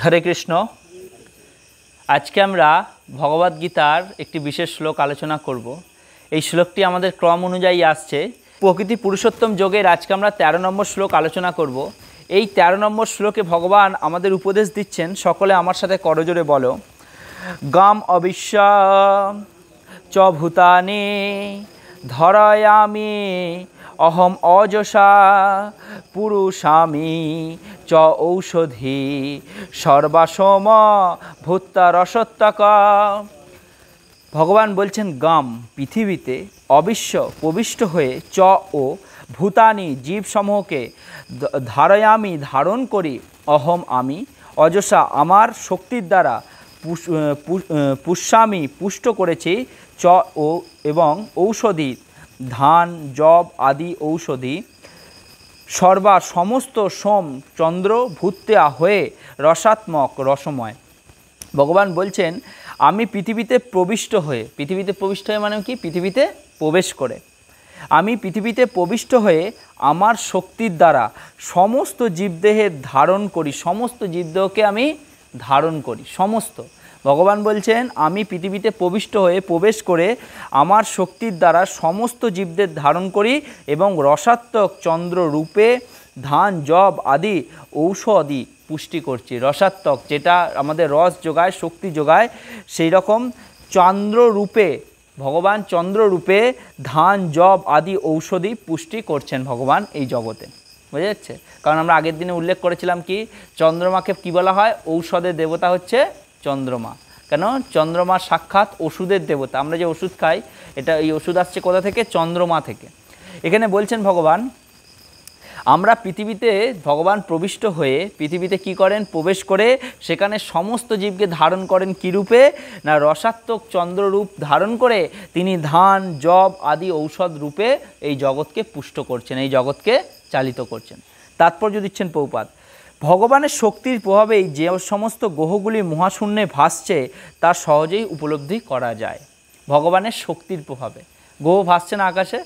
হরে কৃষ্ণ। আজকে আমরা ভগবদ গীতার একটি বিশেষ শ্লোক আলোচনা করব। এই শ্লোকটি আমাদের ক্রম অনুযায়ী আসছে। প্রকৃতি পুরুষোত্তম যোগের আজকে আমরা 13 নম্বর শ্লোক আলোচনা করব। এই 13 নম্বর শ্লোকে ভগবান আমাদের উপদেশ দিচ্ছেন। সকলে আমার সাথে করজোরে বলো, গাম অবিশ্য চ ভূতানি ধরয়ামি অহম অযশা পুরুষামি চ ঔষধি সর্বাসম ভূত্তা রসত্তক। ভগবান বলছেন গাম পৃথিবীতে অবিশ্ব প্রবিষ্ট হয়ে চ ও ভূতানি জীবসমূহকে ধারয়ামি ধারণ করি অহম আমি অযশা আমার শক্তির দ্বারা পুষ্যামি পুষ্ট করেছি চ ও এবং ঔষধি ধান জব আদি ঔষধি সর্বা সমস্ত সোম চন্দ্র ভূত্যা হয়ে রসাত্মক রসময়। ভগবান বলছেন আমি পৃথিবীতে প্রবিষ্ট হয়ে মানে কি? পৃথিবীতে প্রবেশ করে আমি পৃথিবীতে প্রবিষ্ট হয়ে আমার শক্তির দ্বারা সমস্ত জীবদেহের ধারণ করি, সমস্ত জীবদেহকে আমি ধারণ করি। সমস্ত ভগবান বলছেন আমি পৃথিবীতে প্রবিষ্ট হয়ে প্রবেশ করে আমার শক্তির দ্বারা সমস্ত জীবদের ধারণ করি এবং রসাত্মক চন্দ্র রূপে ধান জব আদি ঔষধি পুষ্টি করছি। রসাত্মক যেটা আমাদের রস যোগায়, শক্তি যোগায়, সেই রকম চন্দ্ররূপে ভগবান চন্দ্ররূপে ধান জব আদি ঔষধি পুষ্টি করছেন ভগবান এই জগতে। বোঝা যাচ্ছে? কারণ আমরা আগের দিনে উল্লেখ করেছিলাম কি চন্দ্রমাকে কি বলা হয়? ঔষধের দেবতা হচ্ছে চন্দ্রমা। কেন? চন্দ্রমা সাক্ষাৎ ওষুধের দেবতা। আমরা যে ওষুধ খাই, এটা এই ওষুধ আসছে কোথা থেকে? চন্দ্রমা থেকে। এখানে বলছেন ভগবান আমরা পৃথিবীতে ভগবান প্রবিষ্ট হয়ে পৃথিবীতে কি করেন? প্রবেশ করে সেখানে সমস্ত জীবকে ধারণ করেন কী রূপে? না রসাত্মক চন্দ্ররূপ ধারণ করে তিনি ধান জব আদি ঔষধ রূপে এই জগৎকে পুষ্ট করছেন, এই জগৎকে চালিত করছেন। তাৎপর্য দিচ্ছেন প্রভুপাদ, ভগবানের শক্তির প্রভাবেই যে সমস্ত গ্রহগুলি মহাশূন্যে ভাসছে তা সহজেই উপলব্ধি করা যায়। ভগবানের শক্তির প্রভাবে গ্রহ ভাসছে না আকাশে,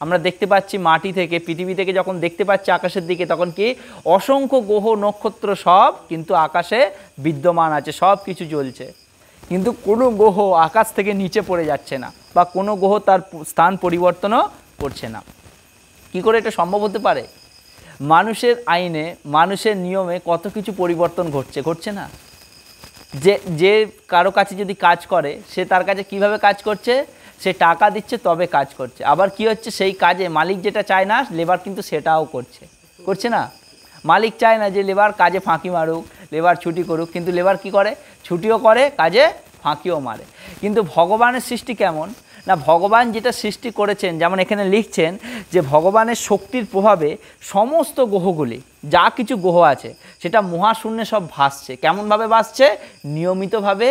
আমরা দেখতে পাচ্ছি মাটি থেকে, পৃথিবী থেকে যখন দেখতে পাচ্ছি আকাশের দিকে, তখন কি অসংখ্য গ্রহ নক্ষত্র সব কিন্তু আকাশে বিদ্যমান আছে, সব কিছু জ্বলছে, কিন্তু কোনো গ্রহ আকাশ থেকে নিচে পড়ে যাচ্ছে না বা কোনো গ্রহ তার স্থান পরিবর্তনও করছে না। কি করে এটা সম্ভব হতে পারে? মানুষের আইনে, মানুষের নিয়মে কত কিছু পরিবর্তন ঘটছে না? যে কারো কাছে যদি কাজ করে, সে তার কাছে কিভাবে কাজ করছে? সে টাকা দিচ্ছে তবে কাজ করছে। আবার কি হচ্ছে? সেই কাজে মালিক যেটা চায় না, লেবার কিন্তু সেটাও করছে না। মালিক চায় না যে লেবার কাজে ফাঁকি মারুক, লেবার ছুটি করুক, কিন্তু লেবার কি করে? ছুটিও করে, কাজে ফাঁকিও মারে। কিন্তু ভগবানের সৃষ্টি কেমন না, ভগবান যেটা সৃষ্টি করেছেন, যেমন এখানে লিখছেন যে ভগবানের শক্তির প্রভাবে সমস্ত গ্রহগুলি, যা কিছু গ্রহ আছে সেটা মহাশূন্যে সব ভাসছে। কেমনভাবে ভাসছে? নিয়মিতভাবে,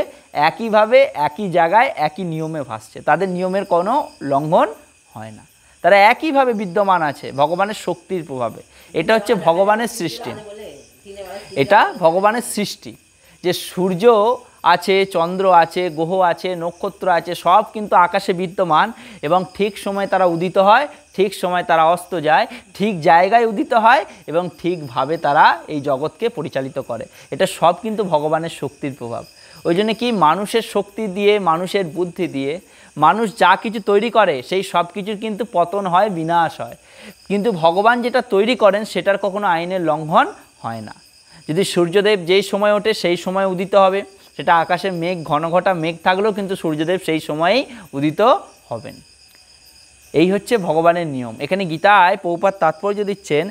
একইভাবে, একই জায়গায়, একই নিয়মে ভাসছে। তাদের নিয়মের কোনো লঙ্ঘন হয় না, তারা একইভাবে বিদ্যমান আছে ভগবানের শক্তির প্রভাবে। এটা হচ্ছে ভগবানের সৃষ্টি, এটা ভগবানের সৃষ্টি। যে সূর্য আছে, চন্দ্র আছে, গ্রহ আছে, নক্ষত্র আছে, সব কিন্তু আকাশে বিদ্যমান এবং ঠিক সময় তারা উদিত হয়, ঠিক সময় তারা অস্ত যায়, ঠিক জায়গায় উদিত হয় এবং ঠিকভাবে তারা এই জগৎকে পরিচালিত করে। এটা সব কিন্তু ভগবানের শক্তির প্রভাব। ওই জন্য কি মানুষের শক্তি দিয়ে, মানুষের বুদ্ধি দিয়ে মানুষ যা কিছু তৈরি করে সেই সব কিছুর কিন্তু পতন হয়, বিনাশ হয়। কিন্তু ভগবান যেটা তৈরি করেন সেটার কখনো আইনের লঙ্ঘন হয় না। যদি সূর্যদেব যেই সময় ওঠে সেই সময় উদিত হবে, সেটা আকাশে মেঘ, ঘন ঘটা মেঘ থাকলেও কিন্তু সূর্যদেব সেই সময়েই উদিত হবেন। এই হচ্ছে ভগবানের নিয়ম। এখানে গীতায় প্রভুপাদ তাৎপর্য দিচ্ছেন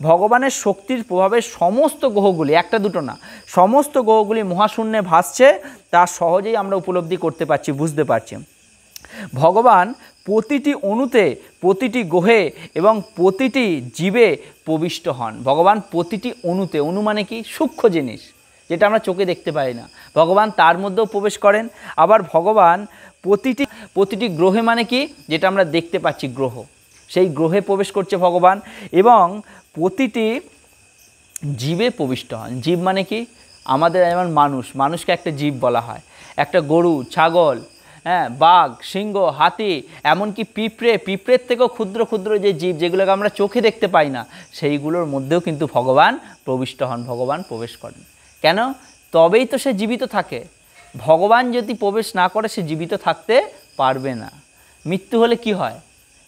ভগবানের শক্তির প্রভাবে সমস্ত গ্রহগুলি, একটা দুটো না, সমস্ত গ্রহগুলি মহাশূন্যে ভাসছে, তা সহজেই আমরা উপলব্ধি করতে পারছি, বুঝতে পারছি। ভগবান প্রতিটি অণুতে, প্রতিটি গ্রহে এবং প্রতিটি জীবে প্রবিষ্ট হন। ভগবান প্রতিটি অণুতে, অণু মানে কি? সূক্ষ্ম জিনিস যেটা আমরা চোখে দেখতে পাই না, ভগবান তার মধ্যেও প্রবেশ করেন। আবার ভগবান প্রতিটি গ্রহে মানে কি? যেটা আমরা দেখতে পাচ্ছি গ্রহ, সেই গ্রহে প্রবেশ করছে ভগবান এবং প্রতিটি জীবে প্রবিষ্ট হন। জীব মানে কি? আমাদের যেমন মানুষকে একটা জীব বলা হয়, একটা গরু, ছাগল, হ্যাঁ, বাঘ, সিংহ, হাতি, এমনকি পিঁপড়ের থেকেও ক্ষুদ্র ক্ষুদ্র যে জীব যেগুলোকে আমরা চোখে দেখতে পাই না, সেইগুলোর মধ্যেও কিন্তু ভগবান প্রবিষ্ট হন, ভগবান প্রবেশ করেন। কেন? তবেই তো সে জীবিত থাকে। ভগবান যদি প্রবেশ না করে সে জীবিত থাকতে পারবে না। মৃত্যু হলে কি হয়?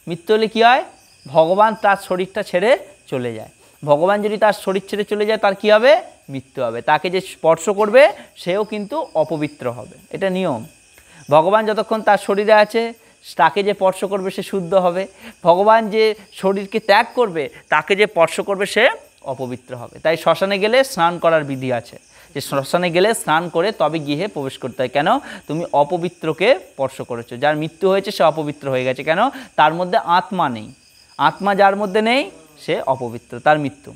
মৃত্যু হলে কি হয়? ভগবান তার শরীরটা ছেড়ে চলে যায়। ভগবান যদি তার শরীর ছেড়ে চলে যায় তার কি হবে? মৃত্যু হবে। তাকে যে স্পর্শ করবে সেও কিন্তু অপবিত্র হবে, এটা নিয়ম। ভগবান যতক্ষণ তার শরীরে আছে তাকে যে স্পর্শ করবে সে শুদ্ধ হবে। ভগবান যে শরীরকে ত্যাগ করবে তাকে যে স্পর্শ করবে সে অপবিত্র হবে। তাই শ্মশানে গেলে স্নান করার বিধি আছে, যে শ্মশানে গেলে স্নান করে তবে গৃহে প্রবেশ করতে হয়। কেন? তুমি অপবিত্রকে স্পর্শ করেছো। যার মৃত্যু হয়েছে সে অপবিত্র হয়ে গেছে। কেন? তার মধ্যে আত্মা নেই। আত্মা যার মধ্যে নেই সে অপবিত্র, তার মৃত্যু।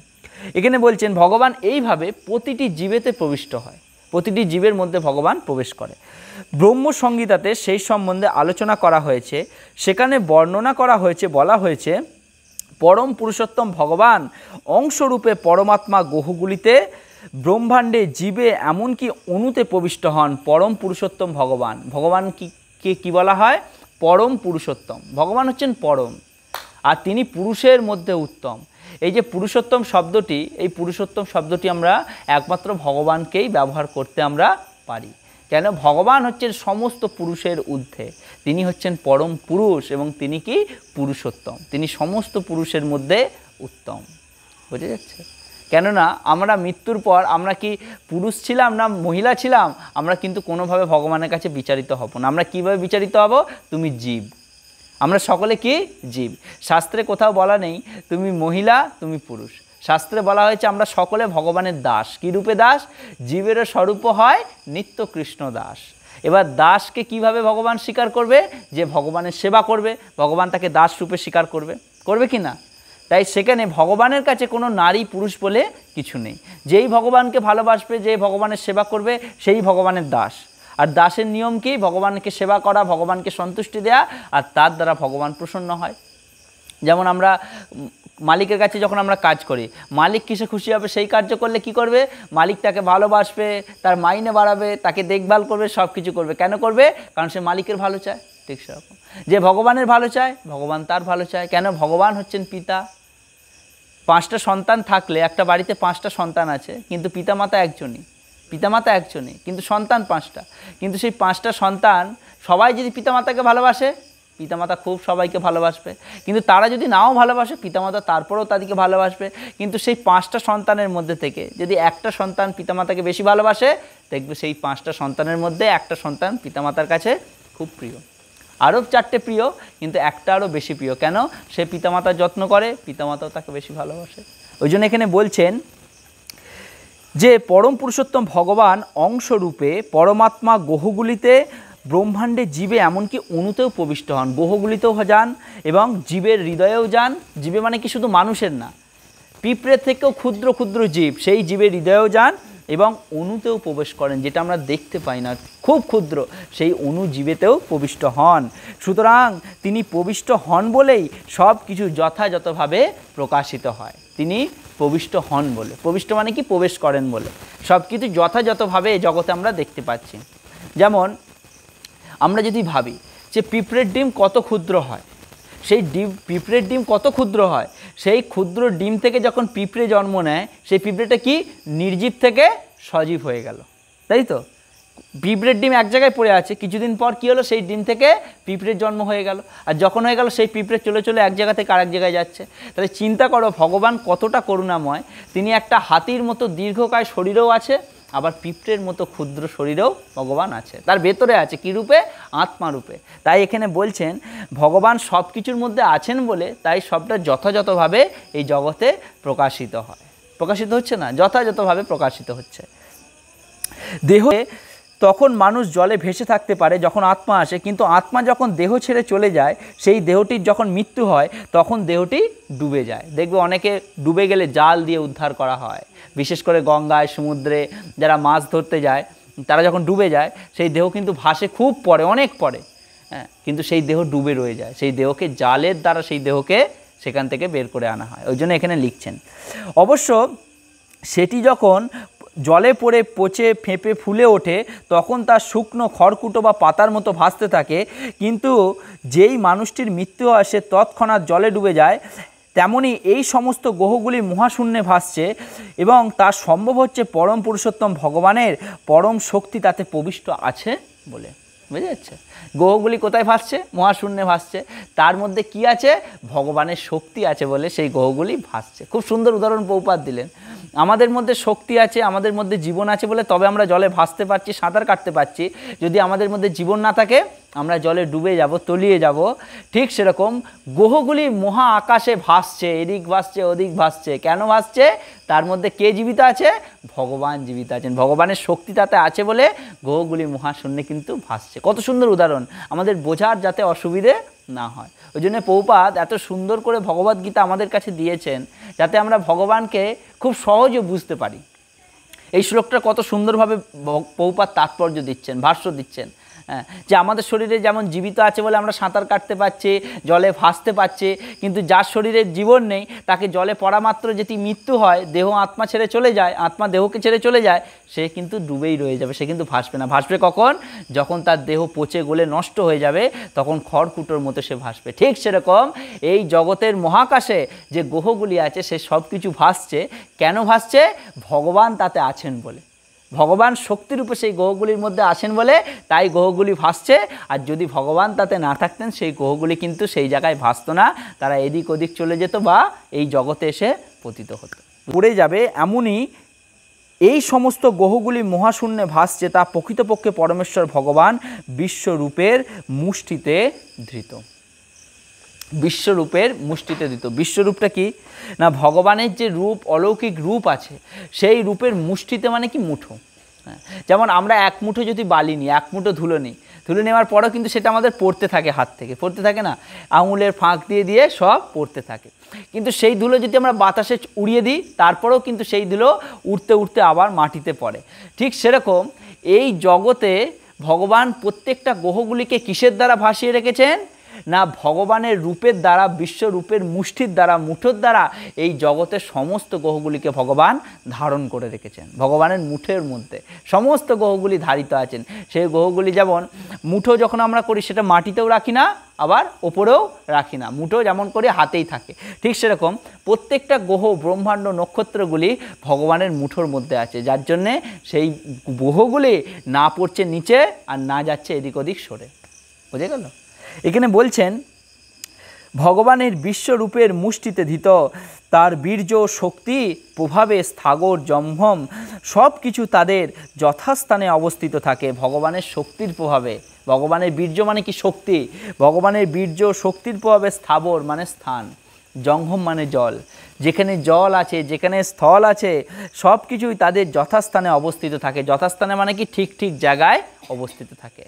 এখানে বলছেন ভগবান এইভাবে প্রতিটি জীবেতে প্রবিষ্ট হয়, প্রতিটি জীবের মধ্যে ভগবান প্রবেশ করে। ব্রহ্মসংহিতাতে সেই সম্বন্ধে আলোচনা করা হয়েছে। সেখানে বর্ণনা করা হয়েছে, বলা হয়েছে পরম পুরুষোত্তম ভগবান অংশরূপে পরমাত্মা গ্রহগুলিতে ব্রহ্মাণ্ডে জীবে এমনকি অণুতে প্রবিষ্ট হন। পরম পুরুষোত্তম ভগবান, ভগবান কি বলা হয়? পরম পুরুষোত্তম। ভগবান হচ্ছেন পরম, আর তিনি পুরুষের মধ্যে উত্তম। এই যে পুরুষোত্তম শব্দটি, এই পুরুষোত্তম শব্দটি আমরা একমাত্র ভগবানকেই ব্যবহার করতে আমরা পারি। কেন? ভগবান হচ্ছেন সমস্ত পুরুষের ঊর্ধ্বে, তিনি হচ্ছেন পরম পুরুষ এবং তিনি কি? পুরুষোত্তম। তিনি সমস্ত পুরুষের মধ্যে উত্তম। বুঝে যাচ্ছে? কেননা আমরা মৃত্যুর পর আমরা কি পুরুষ ছিলাম না মহিলা ছিলাম, আমরা কিন্তু কোনোভাবে ভগবানের কাছে বিচারিত হব না। আমরা কিভাবে বিচারিত হব? তুমি জীব, আমরা সকলে কি? জীব। শাস্ত্রে কোথাও বলা নেই তুমি মহিলা তুমি পুরুষ। শাস্ত্রে বলা হয়েছে আমরা সকলে ভগবানের দাস। কী রূপে দাস? জীবেরও স্বরূপ হয় নিত্য কৃষ্ণ দাস। এবার দাসকে কিভাবে ভগবান স্বীকার করবে? যে ভগবানের সেবা করবে, ভগবান তাকে দাস রূপে স্বীকার করবে, করবে কি না? তাই সেখানে ভগবানের কাছে কোনো নারী পুরুষ বলে কিছু নেই। যেই ভগবানকে ভালোবাসবে, যে ভগবানের সেবা করবে, সেই ভগবানের দাস। আর দাসের নিয়ম কি? ভগবানকে সেবা করা, ভগবানকে সন্তুষ্টি দেয়া, আর তার দ্বারা ভগবান প্রসন্ন হয়। যেমন আমরা মালিকের কাছে যখন আমরা কাজ করি, মালিক কিসে খুশি হবে? সেই কার্য করলে কি করবে? মালিক তাকে ভালোবাসবে, তার মাইনে বাড়াবে, তাকে দেখভাল করবে, সব কিছু করবে। কেন করবে? কারণ সে মালিকের ভালো চায়। ঠিক সেরকম যে ভগবানের ভালো চায়, ভগবান তার ভালো চায়। কেন? ভগবান হচ্ছেন পিতা। 5টা সন্তান থাকলে, একটা বাড়িতে 5টা সন্তান আছে কিন্তু পিতামাতা একজনই, পিতামাতা একজনই কিন্তু সন্তান 5টা। কিন্তু সেই 5টা সন্তান সবাই যদি পিতামাতাকে ভালোবাসে, পিতামাতা খুব সবাইকে ভালোবাসবে। কিন্তু তারা যদি নাও ভালোবাসে, পিতামাতা তারপরেও তাদেরকে ভালোবাসবে। কিন্তু সেই 5টা সন্তানের মধ্যে থেকে যদি একটা সন্তান পিতামাতাকে বেশি ভালোবাসে, দেখবে সেই 5টা সন্তানের মধ্যে একটা সন্তান পিতামাতার কাছে খুব প্রিয়। আরও 4টে প্রিয়, কিন্তু একটা আরও বেশি প্রিয়। কেন? সে পিতামাতার যত্ন করে, পিতামাতাও তাকে বেশি ভালোবাসে। ওই জন্য এখানে বলছেন যে পরম পুরুষোত্তম ভগবান অংশরূপে পরমাত্মা গ্রহগুলিতে ব্রহ্মাণ্ডে জীবে এমনকি অণুতেও প্রবিষ্ট হন। গ্রহগুলিতেও যান এবং জীবের হৃদয়েও যান। জীবে মানে কি? শুধু মানুষের না, পিঁপড়ের থেকেও ক্ষুদ্র ক্ষুদ্র জীব, সেই জীবের হৃদয়েও যান এবং অণুতেও প্রবেশ করেন, যেটা আমরা দেখতে পাই না, খুব ক্ষুদ্র, সেই অণু জীবেতেও প্রবিষ্ট হন। সুতরাং তিনি প্রবিষ্ট হন বলেই সব কিছু যথাযথভাবে প্রকাশিত হয়। তিনি প্রবিষ্ট হন বলে, প্রবিষ্ট মানে কি? প্রবেশ করেন বলে সব কিছু যথাযথভাবে জগতে আমরা দেখতে পাচ্ছি। যেমন আমরা যদি ভাবি যে পিঁপড়ের ডিম কত ক্ষুদ্র হয়, সেই পিঁপড়ের ডিম কত ক্ষুদ্র হয়, সেই ক্ষুদ্র ডিম থেকে যখন পিঁপড়ে জন্ম নেয়, সেই পিঁপড়েটা কি? নির্জীব থেকে সজীব হয়ে গেল, তাই তো? পিঁপড়ের ডিম এক জায়গায় পড়ে আছে, কিছুদিন পর কী হলো? সেই ডিম থেকে পিঁপড়ের জন্ম হয়ে গেল। আর যখন হয়ে গেল, সেই পিঁপড়ে চলে চলে এক জায়গা থেকে আরেক জায়গায় যাচ্ছে। তাহলে চিন্তা করো ভগবান কতটা করুণাময়। তিনি একটা হাতির মতো দীর্ঘকায় শরীরেও আছে, আবার পিঁপড়ের মতো ক্ষুদ্র শরীরেও ভগবান আছে, তার ভেতরে আছে। কী রূপে? আত্মারূপে। তাই এখানে বলছেন ভগবান সব কিছুর মধ্যে আছেন বলে তাই সবটা যথাযথভাবে এই জগতে প্রকাশিত হয়। প্রকাশিত হচ্ছে না, যথাযথভাবে প্রকাশিত হচ্ছে। দেহ তখন মানুষ জলে ভেসে থাকতে পারে যখন আত্মা আসে, কিন্তু আত্মা যখন দেহ ছেড়ে চলে যায়, সেই দেহটির যখন মৃত্যু হয় তখন দেহটি ডুবে যায়। দেখবে অনেকে ডুবে গেলে জাল দিয়ে উদ্ধার করা হয়, বিশেষ করে গঙ্গায়, সমুদ্রে যারা মাছ ধরতে যায়, তারা যখন ডুবে যায় সেই দেহ কিন্তু ভাসে খুব পরে, অনেক পরে, হ্যাঁ, কিন্তু সেই দেহ ডুবে রয়ে যায়। সেই দেহকে জালের দ্বারা সেই দেহকে সেখান থেকে বের করে আনা হয়। ওই জন্য এখানে লিখছেন অবশ্য সেটি যখন জলে পড়ে পচে ফেঁপে ফুলে ওঠে তখন তার শুকনো খড়কুটো বা পাতার মতো ভাসতে থাকে। কিন্তু যেই মানুষটির মৃত্যু হয় সে তৎক্ষণাৎ জলে ডুবে যায়। তেমনি এই সমস্ত গ্রহগুলি মহাশূন্যে ভাসছে এবং তার সম্ভব হচ্ছে পরম পুরুষোত্তম ভগবানের পরম শক্তি তাতে প্রবিষ্ট আছে বলে। বুঝে যাচ্ছে? গ্রহগুলি কোথায় ভাসছে? মহাশূন্যে ভাসছে। তার মধ্যে কি আছে? ভগবানের শক্তি আছে বলে সেই গ্রহগুলি ভাসছে। খুব সুন্দর উদাহরণ প্রভুপাদ দিলেন। আমাদের মধ্যে শক্তি আছে, আমাদের মধ্যে জীবন আছে বলে তবে আমরা জলে ভাসতে পারছি, সাঁতার কাটতে পারছি। যদি আমাদের মধ্যে জীবন না থাকে আমরা জলে ডুবে যাব, তলিয়ে যাব। ঠিক সেরকম গ্রহগুলি মহা আকাশে ভাসছে, এদিক ভাসছে ওদিক ভাসছে। কেন ভাসছে? তার মধ্যে কে জীবিত আছে? ভগবান জীবিত আছেন। ভগবানের শক্তি তাতে আছে বলে গ্রহগুলি মহাশূন্যে কিন্তু ভাসছে। কত সুন্দর উদাহরণ, আমাদের বোঝার যাতে অসুবিধে না হয়। ওই জন্য প্রভুপাদ এত সুন্দর করে ভগবদ্গীতা আমাদের কাছে দিয়েছেন যাতে আমরা ভগবানকে খুব সহজে বুঝতে পারি। এই শ্লোকটা কত সুন্দরভাবে প্রভুপাদ তাৎপর্য দিচ্ছেন, ভাষ্য দিচ্ছেন। হ্যাঁ, যে আমাদের শরীরে যেমন জীবিত আছে বলে আমরা সাঁতার কাটতে পারছি, জলে ভাসতে পারছি, কিন্তু যার শরীরের জীবন নেই তাকে জলে পড়া মাত্র যেটি মৃত্যু হয়, দেহ আত্মা ছেড়ে চলে যায়, আত্মা দেহকে ছেড়ে চলে যায়, সে কিন্তু ডুবেই রয়ে যাবে, সে কিন্তু ভাসবে না। ভাসবে কখন? যখন তার দেহ পচে গলে নষ্ট হয়ে যাবে, তখন খড়কুটোর মতো সে ভাসবে। ঠিক সেরকম এই জগতের মহাকাশে যে গ্রহগুলি আছে সে সব কিছু ভাসছে। কেন ভাসছে? ভগবান তাতে আছেন বলে। ভগবান শক্তিরূপে সেই গ্রহগুলির মধ্যে আছেন বলে তাই গ্রহগুলি ভাসছে। আর যদি ভগবান তাতে না থাকতেন সেই গ্রহগুলি কিন্তু সেই জায়গায় ভাসতো না, তারা এদিক ওদিক চলে যেত বা এই জগতে এসে পতিত হতো, পড়ে যাবে। এমনই এই সমস্ত গ্রহগুলি মহাশূন্যে ভাসছে তা প্রকৃতপক্ষে পরমেশ্বর ভগবান বিশ্বরূপের মুষ্টিতে ধৃত। বিশ্বরূপের মুষ্টিতে ধৃত। বিশ্বরূপটা কি না, ভগবানের যে রূপ, অলৌকিক রূপ আছে সেই রূপের মুষ্টিতে মানে কি? মুঠো। যেমন আমরা এক মুঠো যদি বালি নিই, এক মুঠো ধুলো নিই, ধুলো নেওয়ার পরেও কিন্তু সেটা আমাদের পড়তে থাকে, হাত থেকে পড়তে থাকে না, আঙুলের ফাঁক দিয়ে দিয়ে সব পড়তে থাকে। কিন্তু সেই ধুলো যদি আমরা বাতাসে উড়িয়ে দিই তারপরেও কিন্তু সেই ধুলো উড়তে উড়তে আবার মাটিতে পড়ে। ঠিক সেরকম এই জগতে ভগবান প্রত্যেকটা গ্রহগুলিকে কিসের দ্বারা ভাসিয়ে রেখেছেন না, ভগবানের রূপের দ্বারা, বিশ্বরূপের মুষ্টির দ্বারা, মুঠোর দ্বারা এই জগতের সমস্ত গ্রহগুলিকে ভগবান ধারণ করে রেখেছেন। ভগবানের মুঠের মধ্যে সমস্ত গ্রহগুলি ধারিত আছেন। সেই গ্রহগুলি যেমন মুঠো যখন আমরা করি সেটা মাটিতেও রাখি না, আবার ওপরেও রাখি না, মুঠো যেমন করে হাতেই থাকে। ঠিক সেরকম প্রত্যেকটা গ্রহ, ব্রহ্মাণ্ড, নক্ষত্রগুলি ভগবানের মুঠোর মধ্যে আছে, যার জন্যে সেই গ্রহগুলি না পড়ছে নিচে আর না যাচ্ছে এদিক ওদিক সরে। বুঝে গেল? এখানে বলছেন ভগবানের বিশ্বরূপের মুষ্টিতে ধৃত, তার বীর্য, শক্তি, প্রভাবে স্থাগর, জম্ভম সব কিছু তাদের যথাস্থানে অবস্থিত থাকে ভগবানের শক্তির প্রভাবে। ভগবানের বীর্য মানে কি? শক্তি। ভগবানের বীর্য শক্তির প্রভাবে স্থাবর মানে স্থান, জঙ্ঘম মানে জল। যেখানে জল আছে, যেখানে স্থল আছে, সব কিছুই তাদের যথাস্থানে অবস্থিত থাকে। যথাস্থানে মানে কি? ঠিক ঠিক জায়গায় অবস্থিত থাকে।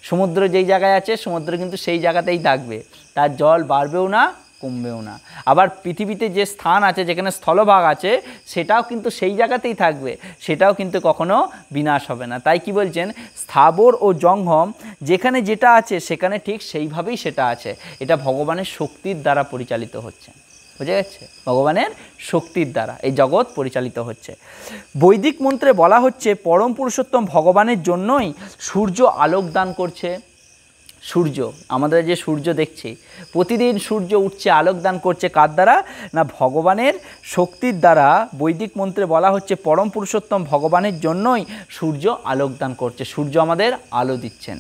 সমুদ্র যেই জায়গায় আছে সমুদ্র কিন্তু সেই জায়গাতেই থাকবে, তার জল বাড়বেও না কমবেও না। আবার পৃথিবীতে যে স্থান আছে, যেখানে স্থলভাগ আছে, সেটাও কিন্তু সেই জায়গাতেই থাকবে, সেটাও কিন্তু কখনো বিনাশ হবে না। তাই কি বলছেন? স্থাবর ও জঙ্গম, যেখানে যেটা আছে সেখানে ঠিক সেইভাবেই সেটা আছে। এটা ভগবানের শক্তির দ্বারা পরিচালিত হচ্ছে। বুঝে গেছে? ভগবানের শক্তির দ্বারা এই জগৎ পরিচালিত হচ্ছে। বৈদিক মন্ত্রে বলা হচ্ছে পরম পুরুষোত্তম ভগবানের জন্যই সূর্য আলোক দান করছে। সূর্য, আমাদের যে সূর্য দেখছি, প্রতিদিন সূর্য উঠছে, আলোক দান করছে কার দ্বারা না, ভগবানের শক্তির দ্বারা। বৈদিক মন্ত্রে বলা হচ্ছে পরম পুরুষোত্তম ভগবানের জন্যই সূর্য আলোক দান করছে, সূর্য আমাদের আলো দিচ্ছেন।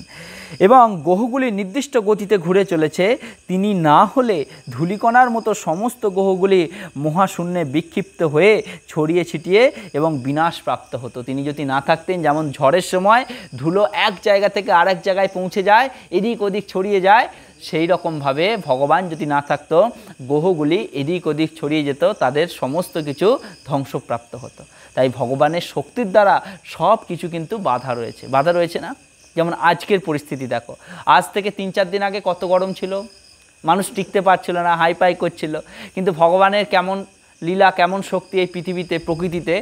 এবং গ্রহগুলি নির্দিষ্ট গতিতে ঘুরে চলেছে। তিনি না হলে ধূলিকণার মতো সমস্ত গ্রহগুলি মহাশূন্যে বিক্ষিপ্ত হয়ে ছড়িয়ে ছিটিয়ে এবং বিনাশ প্রাপ্ত হতো। তিনি যদি না থাকতেন, যেমন ঝড়ের সময় ধুলো এক জায়গা থেকে আরেক জায়গায় পৌঁছে যায়, এদিক ওদিক ছড়িয়ে যায়, সেই রকমভাবে ভগবান যদি না থাকতো গ্রহগুলি এদিক ওদিক ছড়িয়ে যেত, তাদের সমস্ত কিছু ধ্বংসপ্রাপ্ত হতো। তাই ভগবানের শক্তির দ্বারা সব কিছু কিন্তু বাধা রয়েছে। বাধা রয়েছে না? যেমন আজকের পরিস্থিতি দেখো, আজ থেকে 3-4 দিন আগে কত গরম ছিল, মানুষ টিকতে পারছিল না, হাইপাই করছিল। কিন্তু ভগবানের কেমন লীলা, কেমন শক্তি এই পৃথিবীতে, প্রকৃতিতে।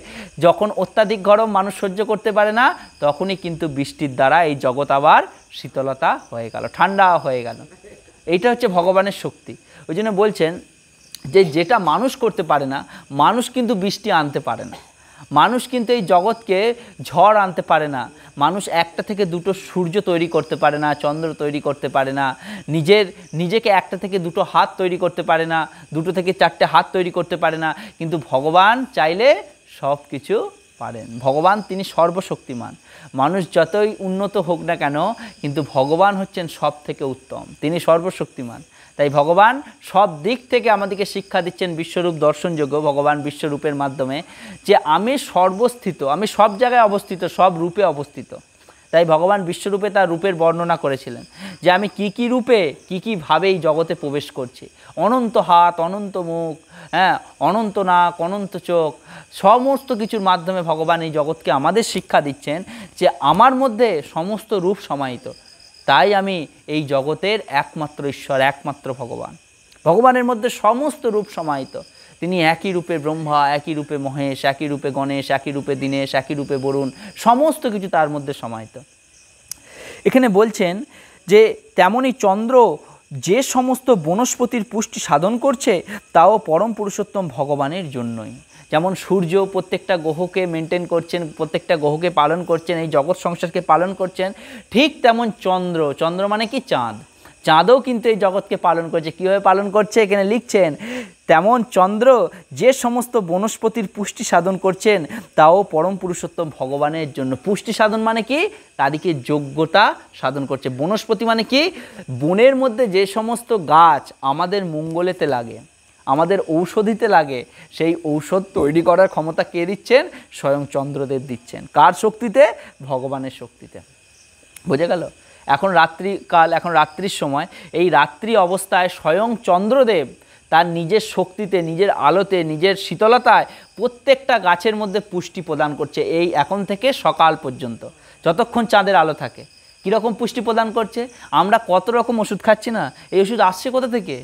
যখন অত্যাধিক গরম মানুষ সহ্য করতে পারে না, তখনই কিন্তু বৃষ্টির দ্বারা এই জগৎ আবার শীতলতা হয়ে গেল, ঠান্ডা হয়ে গেল। এইটা হচ্ছে ভগবানের শক্তি। ওই জন্য বলছেন যে যেটা মানুষ করতে পারে না, মানুষ কিন্তু বৃষ্টি আনতে পারে না। মানুষ কিন্তু এই জগৎকে ঝড় আনতে পারে না, মানুষ একটা থেকে দুটো সূর্য তৈরি করতে পারে না, চন্দ্র তৈরি করতে পারে না, নিজেকে একটা থেকে দুটো হাত তৈরি করতে পারে না, দুটো থেকে চারটে হাত তৈরি করতে পারে না, কিন্তু ভগবান চাইলে সব কিছু পারেন। ভগবান তিনি সর্বশক্তিমান। মানুষ যতই উন্নত হোক না কেন, কিন্তু ভগবান হচ্ছেন সব থেকে উত্তম, তিনি সর্বশক্তিমান। তাই ভগবান সব দিক থেকে আমাদেরকে শিক্ষা দিচ্ছেন বিশ্বরূপ দর্শনযোগ্য ভগবান বিশ্বরূপের মাধ্যমে, যে আমি সর্বস্থিত, আমি সব জায়গায় অবস্থিত, সব রূপে অবস্থিত। তাই ভগবান বিশ্বরূপে তার রূপের বর্ণনা করেছিলেন যে আমি কি রূপে কি ভাবে এই জগতে প্রবেশ করছি। অনন্ত হাত, অনন্ত মুখ, হ্যাঁ, অনন্ত নাক, অনন্ত চোখ, সমস্ত কিছুর মাধ্যমে ভগবান এই জগৎকে আমাদের শিক্ষা দিচ্ছেন যে আমার মধ্যে সমস্ত রূপ সমাহিত। তাই আমি এই জগতের একমাত্র ঈশ্বর, একমাত্র ভগবান। ভগবানের মধ্যে সমস্ত রূপ সমাহিত। তিনি একই রূপে ব্রহ্মা, একই রূপে মহেশ, একই রূপে গণেশ, একই রূপে দীনেশ, একই রূপে বরুণ, সমস্ত কিছু তার মধ্যে সমাহিত। এখানে বলছেন যে তেমনি চন্দ্র যে সমস্ত বনস্পতির পুষ্টি সাধন করছে তাও পরম পুরুষোত্তম ভগবানের জন্যই। যেমন সূর্য প্রত্যেকটা গ্রহকে মেনটেন করছেন, প্রত্যেকটা গ্রহকে পালন করছেন, এই জগৎ সংসারকে পালন করছেন, ঠিক তেমন চন্দ্র মানে কি চাঁদ, চাঁদও কিন্তু এই জগৎকে পালন করছে। কীভাবে পালন করছে এখানে লিখছেন, তেমন চন্দ্র যে সমস্ত বনস্পতির পুষ্টি সাধন করছেন তাও পরম পুরুষোত্তম ভগবানের জন্য। পুষ্টি সাধন মানে কি, তাদেরকে যোগ্যতা সাধন করছে। বনস্পতি মানে কি, বনের মধ্যে যে সমস্ত গাছ আমাদের মঙ্গলেতে লাগে, আমাদের ঔষধিতে লাগে, সেই ঔষধ তৈরি করার ক্ষমতা কে দিচ্ছেন? স্বয়ং চন্দ্রদেব দিচ্ছেন। কার শক্তিতে? ভগবানের শক্তিতে। বোঝা গেল? এখন রাত্রিকাল, এখন রাত্রির সময়, এই রাত্রি অবস্থায় স্বয়ং চন্দ্রদেব তার নিজের শক্তিতে, নিজের আলোতে, নিজের শীতলতায় প্রত্যেকটা গাছের মধ্যে পুষ্টি প্রদান করছে। এই এখন থেকে সকাল পর্যন্ত যতক্ষণ চাঁদের আলো থাকে। কীরকম পুষ্টি প্রদান করছে? আমরা কত রকম ওষুধ খাচ্ছি না, এই ওষুধ আসছে কোথা থেকে?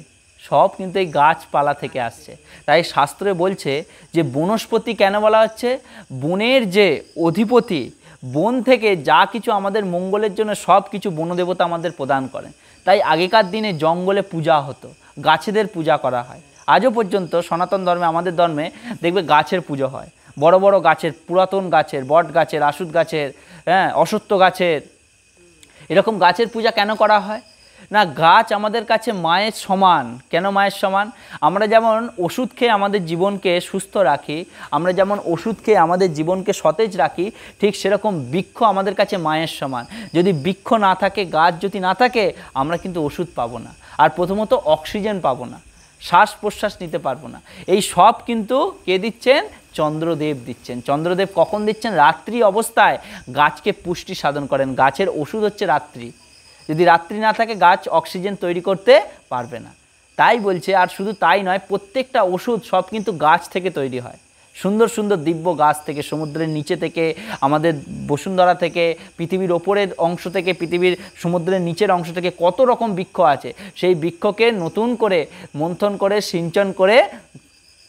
সব কিন্তু এই গাছপালা থেকে আসছে। তাই শাস্ত্রে বলছে যে বনস্পতি কেন বলা হচ্ছে? বনের যে অধিপতি, বন থেকে যা কিছু আমাদের মঙ্গলের জন্য সব কিছু বনদেবতা আমাদের প্রদান করেন। তাই আগেকার দিনে জঙ্গলে পূজা হতো, গাছেদের পূজা করা হয়। আজও পর্যন্ত সনাতন ধর্মে, আমাদের ধর্মে দেখবে গাছের পুজো হয়। বড় বড় গাছের, পুরাতন গাছের, বট গাছের, আশুত গাছের, হ্যাঁ, অশ্বত্থ গাছের, এরকম গাছের পূজা কেন করা হয় না? গাছ আমাদের কাছে মায়ের সমান। কেন মায়ের সমান? আমরা যেমন ওষুধ খেয়ে আমাদের জীবনকে সুস্থ রাখি, আমরা যেমন ওষুধ খেয়ে আমাদের জীবনকে সতেজ রাখি, ঠিক সেরকম বৃক্ষ আমাদের কাছে মায়ের সমান। যদি বৃক্ষ না থাকে, গাছ যদি না থাকে, আমরা কিন্তু ওষুধ পাবো না, আর প্রথমত অক্সিজেন পাবো না, শ্বাস প্রশ্বাস নিতে পারবো না। এই সব কিন্তু কে দিচ্ছেন? চন্দ্রদেব দিচ্ছেন। চন্দ্রদেব কখন দিচ্ছেন? রাত্রি অবস্থায় গাছকে পুষ্টি সাধন করেন। গাছের ওষুধ হচ্ছে রাত্রি। যদি রাত্রি না থাকে, গাছ অক্সিজেন তৈরি করতে পারবে না। তাই বলছে, আর শুধু তাই নয়, প্রত্যেকটা ওষুধ সব কিন্তু গাছ থেকে তৈরি হয়। সুন্দর সুন্দর দিব্য গাছ থেকে, সমুদ্রের নিচে থেকে, আমাদের বসুন্ধরা থেকে, পৃথিবীর ওপরের অংশ থেকে, পৃথিবীর সমুদ্রের নিচের অংশ থেকে কত রকম বৃক্ষ আছে। সেই বৃক্ষকে নতুন করে মন্থন করে, সিঞ্চন করে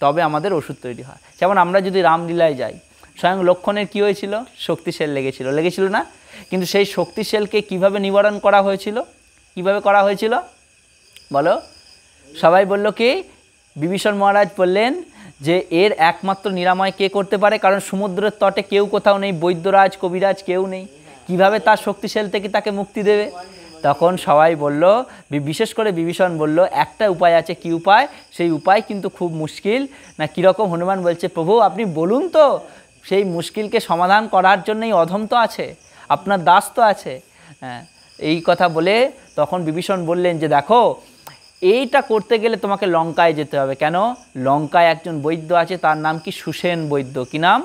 তবে আমাদের ওষুধ তৈরি হয়। যেমন আমরা যদি রামলীলায় যাই, স্বয়ং লক্ষণের কী হয়েছিল? শক্তিশাল লেগেছিল না? কিন্তু সেই শক্তিশালকে কিভাবে নিবারণ করা হয়েছিল? কিভাবে করা হয়েছিল বলো? সবাই বলল কি? বিভীষণ মহারাজ বললেন যে এর একমাত্র নিরাময় কে করতে পারে? কারণ সমুদ্রের তটে কেউ কোথাও নেই, বৈদ্যরাজ, কবিরাজ কেউ নেই, কিভাবে তার শক্তিশাল থেকে তাকে মুক্তি দেবে? তখন সবাই বলল, বিশেষ করে বিভীষণ বলল, একটা উপায় আছে। কি উপায়? সেই উপায় কিন্তু খুব মুশকিল। না কীরকম? হনুমান বলছে, প্রভু আপনি বলুন তো, সেই মুশকিলকে সমাধান করার জন্যই অধম তো আছে, আপনার দাস তো আছে। হ্যাঁ, এই কথা বলে তখন বিভীষণ বললেন যে দেখো, এইটা করতে গেলে তোমাকে লঙ্কায় যেতে হবে। কেন? লঙ্কায় একজন বৈদ্য আছে, তার নাম কি? সুসেন বৈদ্য। কি নাম?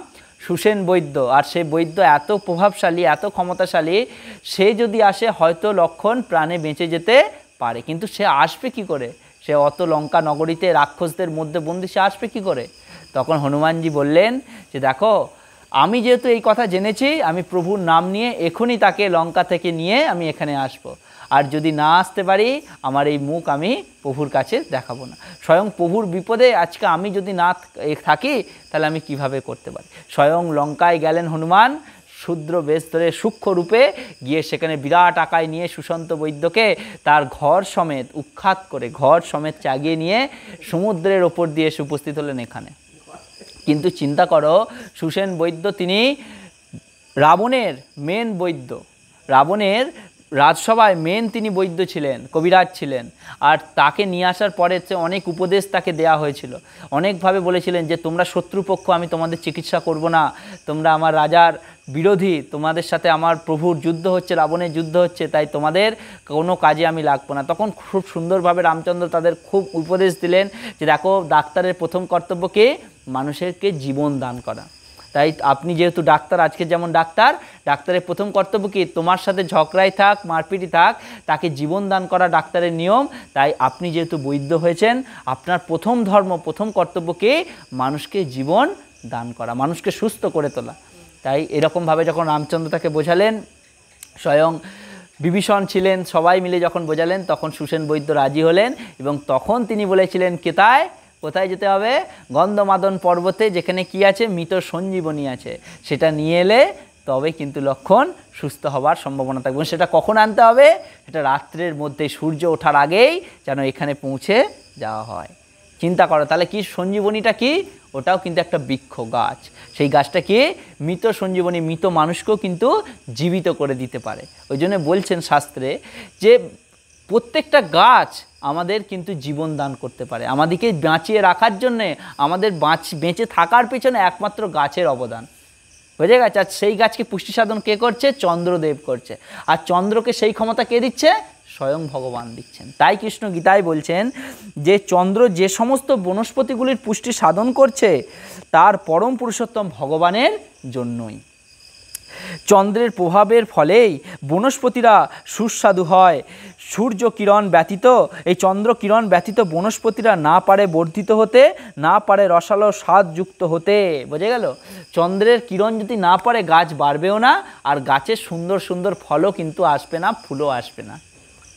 সুসেন বৈদ্য। আর সেই বৈদ্য এত প্রভাবশালী, এত ক্ষমতাশালী, সে যদি আসে হয়তো লক্ষণ প্রাণে বেঁচে যেতে পারে। কিন্তু সে আসবে কি করে? সে অত লঙ্কা নগরীতে রাক্ষসদের মধ্যে বন্দি, সে আসবে কি করে? তখন হনুমানজি বললেন যে দেখো, আমি যেহেতু এই কথা জেনেছি, আমি প্রভুর নাম নিয়ে এখনই তাকে লঙ্কা থেকে নিয়ে আমি এখানে আসব। আর যদি না আসতে পারি, আমার এই মুখ আমি প্রভুর কাছে দেখাবো না। স্বয়ং প্রভুর বিপদে আজকে আমি যদি না থাকি, তাহলে আমি কিভাবে করতে পারি? স্বয়ং লঙ্কায় গেলেন হনুমান, শূদ্র বেশ ধরে, সূক্ষ্ম রূপে গিয়ে সেখানে বিরাট আকায় নিয়ে সুশান্ত বৈদ্যকে তার ঘর সমেত উৎখাত করে, ঘর সমেত চাগিয়ে নিয়ে সমুদ্রের ওপর দিয়ে এসে উপস্থিত হলেন এখানে। কিন্তু চিন্তা করো, সুসেন বৈদ্য তিনি রাবণের মেন বৈদ্য, রাবণের রাজসভায় মেন তিনি বৈদ্য ছিলেন, কবিরাজ ছিলেন। আর তাকে নিয়ে আসার পরে অনেক উপদেশ তাকে দেয়া হয়েছিল, অনেকভাবে বলেছিলেন যে তোমরা শত্রুপক্ষ, আমি তোমাদের চিকিৎসা করব না, তোমরা আমার রাজার বিরোধী, তোমাদের সাথে আমার প্রভুর যুদ্ধ হচ্ছে, রাবণের যুদ্ধ হচ্ছে, তাই তোমাদের কোনো কাজে আমি লাগবো না। তখন খুব সুন্দরভাবে রামচন্দ্র তাদের খুব উপদেশ দিলেন যে দেখো, ডাক্তারের প্রথম কর্তব্য কি? মানুষেরকে জীবন দান করা। তাই আপনি যেহেতু ডাক্তার, আজকে যেমন ডাক্তারের প্রথম কর্তব্য কি? তোমার সাথে ঝগড়াই থাক, মারপিটই থাক, তাকে জীবন দান করা ডাক্তারের নিয়ম। তাই আপনি যেহেতু বৈদ্য হয়েছেন, আপনার প্রথম ধর্ম, প্রথম কর্তব্য কি? মানুষকে জীবন দান করা, মানুষকে সুস্থ করে তোলা। তাই এরকমভাবে যখন রামচন্দ্র তাকে বোঝালেন, স্বয়ং বিভীষণ ছিলেন, সবাই মিলে যখন বোঝালেন, তখন সুসেন বৈদ্য রাজি হলেন এবং তখন তিনি বলেছিলেন কোথায় যেতে হবে? গন্ধমাদন পর্বতে, যেখানে কি আছে? মৃত সঞ্জীবনী আছে, সেটা নিয়ে এলে তবে কিন্তু লক্ষণ সুস্থ হবার সম্ভাবনা থাকবে। সেটা কখন আনতে হবে? সেটা রাত্রের মধ্যে, সূর্য ওঠার আগেই যেন এখানে পৌঁছে যাওয়া হয়। চিন্তা করো তাহলে, কি সঞ্জীবনীটা কি? ওটাও কিন্তু একটা বৃক্ষ গাছ। সেই গাছটা কি? মৃত সঞ্জীবনী, মৃত মানুষকেও কিন্তু জীবিত করে দিতে পারে। ওই জন্য বলছেন শাস্ত্রে যে প্রত্যেকটা গাছ আমাদের কিন্তু জীবন দান করতে পারে, আমাদেরকে বাঁচিয়ে রাখার জন্যে, আমাদের বেঁচে থাকার পেছনে একমাত্র গাছের অবদান। বুঝে গেছে? আর সেই গাছকে পুষ্টি সাধন কে করছে? চন্দ্রদেব করছে। আর চন্দ্রকে সেই ক্ষমতা কে দিচ্ছে? স্বয়ং ভগবান দিচ্ছেন। তাই কৃষ্ণ গীতায় বলছেন যে চন্দ্র যে সমস্ত বনস্পতিগুলির পুষ্টি সাধন করছে, তার পরম পুরুষোত্তম ভগবানের জন্যই। চন্দ্রের প্রভাবের ফলেই বনস্পতিরা সুস্বাদু হয়। সূর্য কিরণ ব্যতীত, এই চন্দ্র কিরণ ব্যতীত বনস্পতিরা না পারে বর্ধিত হতে, না পারে রসালো স্বাদযুক্ত হতে। বোঝা গেল? চন্দ্রের কিরণ যদি না পারে, গাছ বাড়বেও না, আর গাছের সুন্দর সুন্দর ফলও কিন্তু আসবে না, ফুলও আসবে না।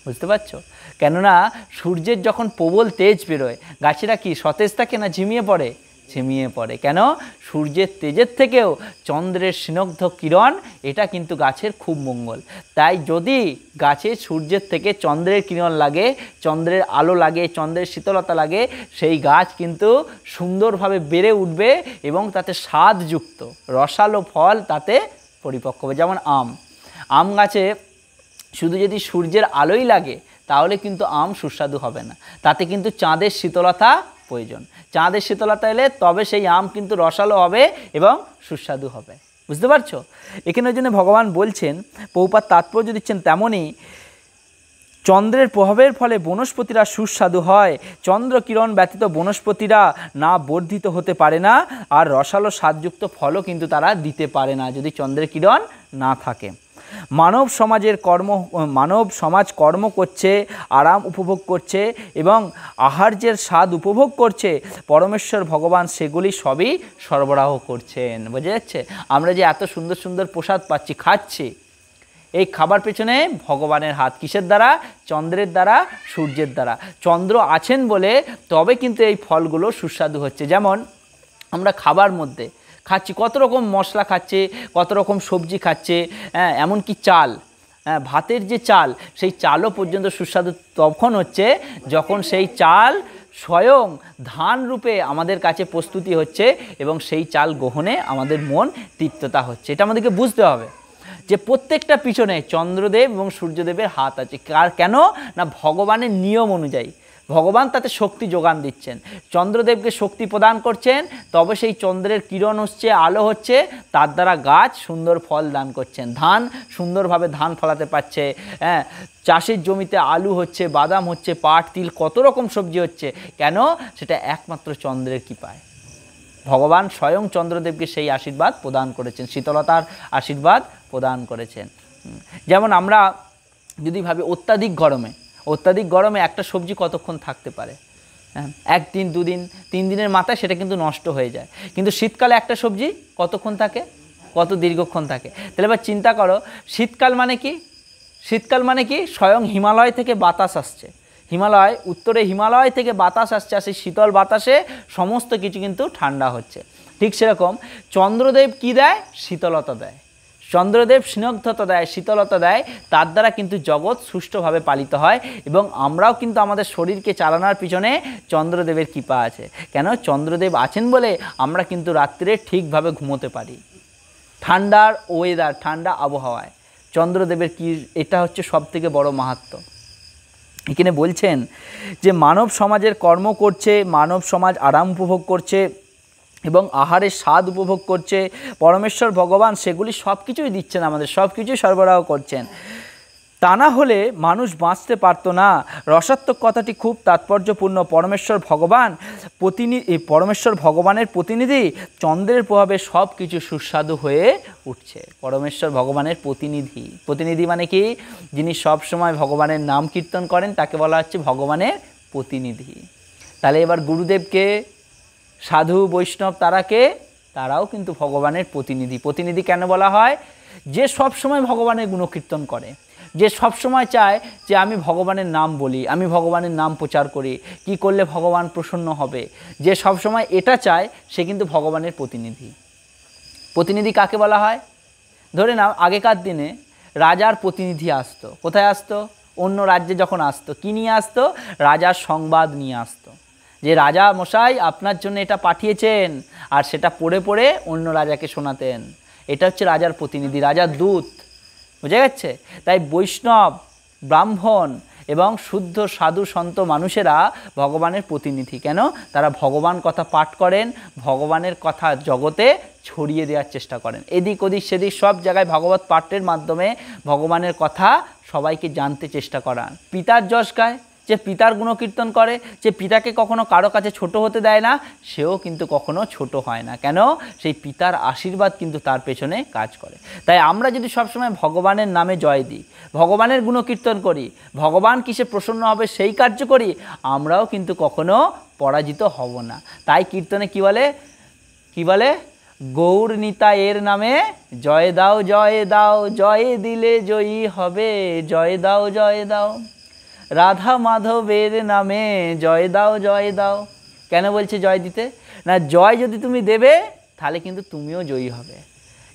বুঝতে পারছো? কেননা সূর্যের যখন প্রবল তেজ বেরোয়, গাছেরা কি সতেজ থাকে না ঝিমিয়ে পড়ে? ঝিমিয়ে পড়ে। কেন? সূর্যের তেজের থেকেও চন্দ্রের স্নিগ্ধ কিরণ, এটা কিন্তু গাছের খুব মঙ্গল। তাই যদি গাছে সূর্যের থেকে চন্দ্রের কিরণ লাগে, চন্দ্রের আলো লাগে, চন্দ্রের শীতলতা লাগে, সেই গাছ কিন্তু সুন্দরভাবে বেড়ে উঠবে এবং তাতে স্বাদযুক্ত রসালো ফল তাতে পরিপক্ক হবে। যেমন আম গাছে শুধু যদি সূর্যের আলোই লাগে, তাহলে কিন্তু আম সুস্বাদু হবে না, তাতে কিন্তু চাঁদের শীতলতা প্রয়োজন। চাঁদের শীতলতা এলে তবে সেই আম কিন্তু রসালো হবে এবং সুস্বাদু হবে। বুঝতে পারছো? এখানে ওই জন্য ভগবান বলছেন, প্রভুপাদ তাৎপর্য দিচ্ছেন তেমনই, চন্দ্রের প্রভাবের ফলে বনস্পতিরা সুস্বাদু হয়। চন্দ্র কিরণ ব্যতীত বনস্পতিরা না বর্ধিত হতে পারে না, আর রসালো স্বাদযুক্ত ফলও কিন্তু তারা দিতে পারে না যদি চন্দ্রের কিরণ না থাকে। মানব সমাজ কর্ম করছে, আরাম উপভোগ করছে এবং আহার্যের স্বাদ উপভোগ করছে, পরমেশ্বর ভগবান সেগুলি সবই সরবরাহ করছেন। বোঝা যাচ্ছে? আমরা যে এত সুন্দর সুন্দর প্রসাদ পাচ্ছি, খাচ্ছি, এই খাবার পেছনে ভগবানের হাত। কিসের দ্বারা? চন্দ্রের দ্বারা, সূর্যের দ্বারা। চন্দ্র আছেন বলে তবে কিন্তু এই ফলগুলো সুস্বাদু হচ্ছে। যেমন আমরা খাবার মধ্যে খাচ্ছি, কত রকম মশলা খাচ্ছে, কত রকম সবজি খাচ্ছে, এমনকি চাল, ভাতের যে চাল, সেই চালও পর্যন্ত সুস্বাদু তখন হচ্ছে যখন সেই চাল স্বয়ং ধান রূপে আমাদের কাছে প্রস্তুতি হচ্ছে এবং সেই চাল গ্রহণে আমাদের মন তৃপ্ততা হচ্ছে। এটা আমাদেরকে বুঝতে হবে যে প্রত্যেকটা পিছনে চন্দ্রদেব এবং সূর্যদেবের হাত আছে। কেন না? ভগবানের নিয়ম অনুযায়ী ভগবান তাতে শক্তি যোগান দিচ্ছেন, চন্দ্রদেবকে শক্তি প্রদান করছেন, তবে সেই চন্দ্রের কিরণ হচ্ছে, আলো হচ্ছে, তার দ্বারা গাছ সুন্দর ফল দান করছেন, ধান সুন্দরভাবে ধান ফলাতে পারছে, চাষের জমিতে আলু হচ্ছে, বাদাম হচ্ছে, পাট, তিল, কত রকম সবজি হচ্ছে। কেন? সেটা একমাত্র চন্দ্রের কৃপায়। ভগবান স্বয়ং চন্দ্রদেবকে সেই আশীর্বাদ প্রদান করেছেন, শীতলতার আশীর্বাদ প্রদান করেছেন। যেমন আমরা যদি ভাবি অত্যাধিক গরমে একটা সবজি কতক্ষণ থাকতে পারে? একদিন, দুদিন, 3 দিনের মাথায় সেটা কিন্তু নষ্ট হয়ে যায়। কিন্তু শীতকালে একটা সবজি কতক্ষণ থাকে? কত দীর্ঘক্ষণ থাকে? তাহলে এবার চিন্তা করো, শীতকাল মানে কি? শীতকাল মানে কি? স্বয়ং হিমালয় থেকে বাতাস আসছে, উত্তরে হিমালয় থেকে বাতাস আসছে, আর সেই শীতল বাতাসে সমস্ত কিছু কিন্তু ঠান্ডা হচ্ছে। ঠিক সেরকম চন্দ্রদেব কি দেয়? শীতলতা দেয়। চন্দ্রদেব স্নিগ্ধতা দেয়, শীতলতা দেয়, তার দ্বারা কিন্তু জগৎ সুষ্ঠুভাবে পালিত হয়। এবং আমরাও কিন্তু আমাদের শরীরকে চালানোর পিছনে চন্দ্রদেবের কৃপা আছে। কেন? চন্দ্রদেব আছেন বলে আমরা কিন্তু রাত্রে ঠিকভাবে ঘুমোতে পারি, ঠান্ডার ওয়েদার, ঠান্ডা আবহাওয়ায় চন্দ্রদেবের কি, এটা হচ্ছে সবথেকে বড় মাহাত্ম্য। এখানে বলছেন যে মানব সমাজের কর্ম করছে, মানব সমাজ আরাম উপভোগ করছে এবং আহারের স্বাদ উপভোগ করছে, পরমেশ্বর ভগবান সেগুলি সব কিছুই দিচ্ছেন, আমাদের সব কিছুই সরবরাহ করছেন। তা না হলে মানুষ বাঁচতে পারত না। রসাত্মক কথাটি খুব তাৎপর্যপূর্ণ। পরমেশ্বর ভগবানের প্রতিনিধি চন্দ্রের প্রভাবে সব কিছু সুস্বাদু হয়ে উঠছে। পরমেশ্বর ভগবানের প্রতিনিধি মানে কি? যিনি সব সময় ভগবানের নাম কীর্তন করেন তাকে বলা হচ্ছে ভগবানের প্রতিনিধি। তাহলে এবার গুরুদেবকে, সাধু বৈষ্ণব তারাও কিন্তু ভগবানের প্রতিনিধি কেন বলা হয়? যে সব সময় ভগবানের গুণকীর্তন করে, যে সব সময় চায় যে আমি ভগবানের নাম বলি, আমি ভগবানের নাম প্রচার করি, কি করলে ভগবান প্রসন্ন হবে, যে সব সময় এটা চায়, সে কিন্তু ভগবানের প্রতিনিধি কাকে বলা হয়? ধরে নাও আগেকার দিনে রাজার প্রতিনিধি আসতো। কোথায় আসতো? অন্য রাজ্যে যখন আসতো, কি নিয়ে আসতো? রাজার সংবাদ নিয়ে আসতো, যে রাজা মশাই আপনার জন্য এটা পাঠিয়েছেন, আর সেটা পড়ে পড়ে অন্য রাজাকে শোনাতেন। এটা হচ্ছে রাজার প্রতিনিধি, রাজার দূত। বুঝে গেছে? তাই বৈষ্ণব, ব্রাহ্মণ এবং শুদ্ধ সাধু সন্ত মানুষেরা ভগবানের প্রতিনিধি। কেন? তারা ভগবান কথা পাঠ করেন, ভগবানের কথা জগতে ছড়িয়ে দেওয়ার চেষ্টা করেন। এদিক ওদিক সেদিক সব জায়গায় ভাগবত পাঠের মাধ্যমে ভগবানের কথা সবাইকে জানতে চেষ্টা করান। পিতার যশ গায়, যে পিতার গুণকীর্তন করে, যে পিতাকে কখনো কারো কাছে ছোট হতে দেয় না, সেও কিন্তু কখনো ছোট হয় না। কেন? সেই পিতার আশীর্বাদ কিন্তু তার পেছনে কাজ করে। তাই আমরা যদি সবসময় ভগবানের নামে জয় দিই, ভগবানের গুণকীর্তন করি, ভগবান কিসে প্রসন্ন হবে সেই কার্য করি, আমরাও কিন্তু কখনো পরাজিত হব না। তাই কীর্তনে কি বলে? গৌর নিতাইয়ের নামে জয় দাও, জয় দাও, জয় দিলে জয়ী হবে, জয় দাও, জয় দাও। রাধা মাধবের নামে জয় দাও, জয় দাও। কেন বলছে জয় দিতে? না, জয় যদি তুমি দেবে তাহলে কিন্তু তুমিও জয়ী হবে।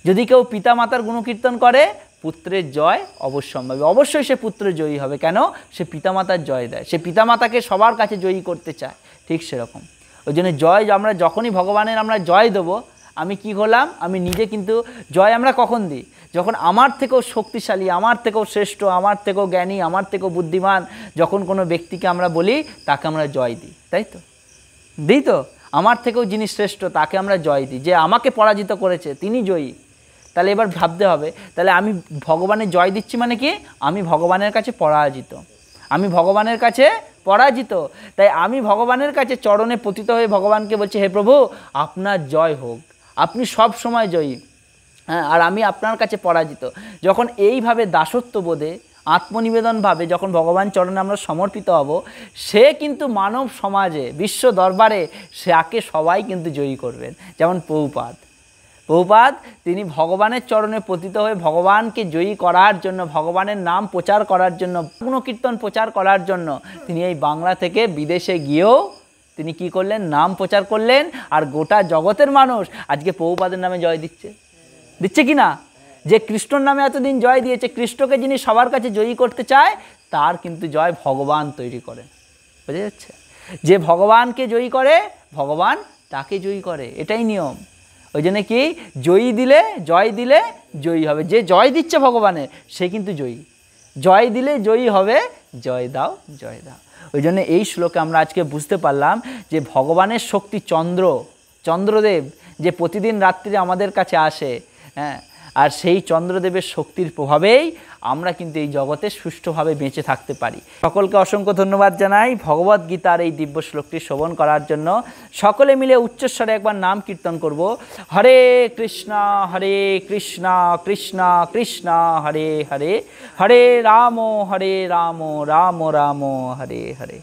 যদি কেউ পিতা মাতার গুণকীর্তন করে, পুত্রের জয় অবশ্যম্ভাবী, অবশ্যই সে পুত্র জয়ী হবে। কেন? সে পিতামাতার জয় দেয়, সে পিতামাতাকে সবার কাছে জয়ী করতে চায়। ঠিক সেরকম ওই জন্য আমরা যখনই ভগবানের আমরা জয় দেবো, আমি কি হলাম? আমি নিজে কিন্তু জয় আমরা কখন দিই? যখন আমার থেকেও শক্তিশালী, আমার থেকেও শ্রেষ্ঠ, আমার থেকেও জ্ঞানী, আমার থেকেও বুদ্ধিমান যখন কোনো ব্যক্তিকে আমরা বলি, তাকে আমরা জয় দিই। তাই তো দিই তো? আমার থেকেও যিনি শ্রেষ্ঠ তাকে আমরা জয় দিই, যে আমাকে পরাজিত করেছে তিনি জয়ী। তাহলে এবার ভাবতে হবে, তাহলে আমি ভগবানের জয় দিচ্ছি মানে কি? আমি ভগবানের কাছে পরাজিত, আমি ভগবানের কাছে পরাজিত। তাই আমি ভগবানের কাছে চরণে পতিত হয়ে ভগবানকে বলছি, হে প্রভু আপনার জয় হোক, আপনি সব সময় জয়ী, হ্যাঁ, আর আমি আপনার কাছে পরাজিত। যখন এইভাবে দাসত্ব বোধে, আত্মনিবেদনভাবে যখন ভগবান চরণে আমরা সমর্পিত হব, সে কিন্তু মানব সমাজে, বিশ্ব দরবারে তাকে সবাই কিন্তু জয়ী করবেন। যেমন প্রভুপাদ তিনি ভগবানের চরণে পতিত হয়ে ভগবানকে জয়ী করার জন্য, ভগবানের নাম প্রচার করার জন্য, গুণকীর্তন প্রচার করার জন্য তিনি এই বাংলা থেকে বিদেশে গিয়েও তিনি কি করলেন? নাম প্রচার করলেন। আর গোটা জগতের মানুষ আজকে প্রভুপাদের নামে জয় দিচ্ছে কি না? যে কৃষ্ণর নামে এতদিন জয় দিয়েছে, কৃষ্ণকে যিনি সবার কাছে জয়ী করতে চায়, তার কিন্তু জয় ভগবান তৈরি করেন। বোঝা যাচ্ছে? যে ভগবানকে জয়ী করে, ভগবান তাকে জয়ী করে, এটাই নিয়ম। ওই জন্য কি? জয় দিলে জয়ী হবে। যে জয় দিচ্ছে ভগবানের, সে কিন্তু জয়ী। জয় দিলে জয়ী হবে, জয় দাও, জয় দাও। ওই জন্য এই শ্লোকে আমরা আজকে বুঝতে পারলাম যে ভগবানের শক্তি চন্দ্রদেব, যে প্রতিদিন রাত্রি আমাদের কাছে আসে, হ্যাঁ, আর সেই চন্দ্রদেবের শক্তির প্রভাবেই আমরা কিন্তু এই জগতে সুষ্ঠুভাবে বেঁচে থাকতে পারি। সকলকে অসংখ্য ধন্যবাদ জানাই ভগবদ্গীতার এই দিব্য শ্লোকটি শ্রবণ করার জন্য। সকলে মিলে উচ্চস্বরে একবার নাম কীর্তন করব। হরে কৃষ্ণ কৃষ্ণ কৃষ্ণ হরে হরে, হরে রাম রাম রাম হরে হরে।